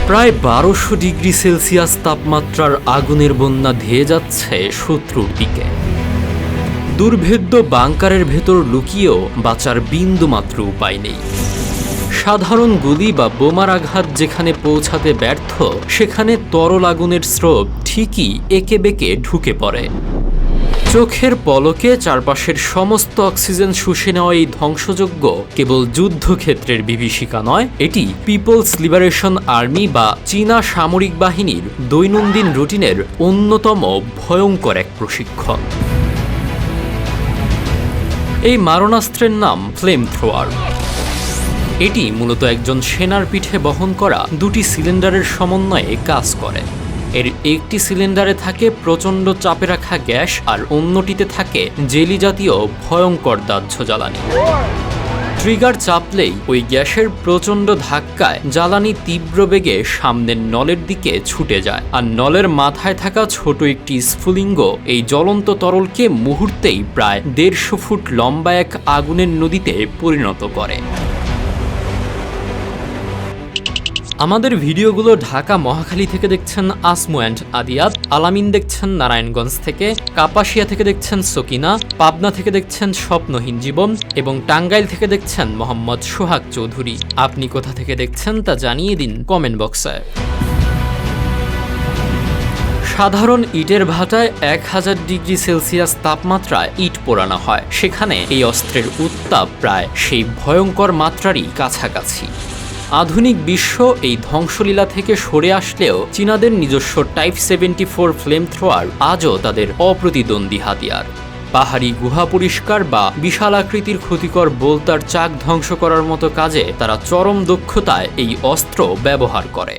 প্রায় 1200 degree Celsius তাপমাত্রার আগুনের বন্যা ধেয়ে যাচ্ছে শত্রুর দিকে। দুর্ভেদ্য বাংকারের ভেতর লুকিয়েও বাঁচার বিন্দুমাত্র উপায় নেই। সাধারণ গুলি বা বোমার আঘাত যেখানে পৌঁছাতে ব্যর্থ, সেখানে তরল আগুনের স্রোত ঠিকই এঁকে বেঁকে ঢুকে পড়ে। চোখের পলকে চারপাশের সমস্ত অক্সিজেন শুষে নেওয়া এই ধ্বংসযজ্ঞ কেবল যুদ্ধক্ষেত্রের বিভীষিকা নয়, এটি পিপলস লিবারেশন আর্মি বা চীনা সামরিক বাহিনীর দৈনন্দিন রুটিনের অন্যতম ভয়ঙ্কর এক প্রশিক্ষণ। এই মারণাস্ত্রের নাম ফ্লেম থ্রোয়ার। এটি মূলত একজন সেনার পিঠে বহন করা দুটি সিলিন্ডারের সমন্বয়ে কাজ করে। এর একটি সিলিন্ডারে থাকে প্রচণ্ড চাপে রাখা গ্যাস, আর অন্যটিতে থাকে জেলি জাতীয় ভয়ঙ্কর দাহ্য জ্বালানি। ট্রিগার চাপলেই ওই গ্যাসের প্রচণ্ড ধাক্কায় জ্বালানি তীব্র বেগে সামনের নলের দিকে ছুটে যায়, আর নলের মাথায় থাকা ছোট একটি স্ফুলিঙ্গ এই জ্বলন্ত তরলকে মুহূর্তেই প্রায় 150 ফুট লম্বা এক আগুনের নদীতে পরিণত করে। আমাদের ভিডিওগুলো ঢাকা মহাখালী থেকে দেখছেন আসমু অ্যান্ড আদিয়াত, আলামিন দেখছেন নারায়ণগঞ্জ থেকে, কাপাসিয়া থেকে দেখছেন সকিনা, পাবনা থেকে দেখছেন স্বপ্নহীন জীবন এবং টাঙ্গাইল থেকে দেখছেন মোহাম্মদ সোহাগ চৌধুরী। আপনি কোথা থেকে দেখছেন তা জানিয়ে দিন কমেন্ট বক্সে। সাধারণ ইটের ভাটায় 1000 ডিগ্রি সেলসিয়াস তাপমাত্রায় ইট পোড়ানো হয়, সেখানে এই অস্ত্রের উত্তাপ প্রায় সেই ভয়ঙ্কর মাত্রারই কাছাকাছি। আধুনিক বিশ্ব এই ধ্বংসলীলা থেকে সরে আসলেও চীনাদের নিজস্ব টাইপ 74 ফ্লেম থ্রোয়ার আজও তাদের অপ্রতিদ্বন্দ্বী হাতিয়ার। পাহাড়ি গুহা পরিষ্কার বা বিশাল আকৃতির ক্ষতিকর বোলতার চাক ধ্বংস করার মতো কাজে তারা চরম দক্ষতায় এই অস্ত্র ব্যবহার করে।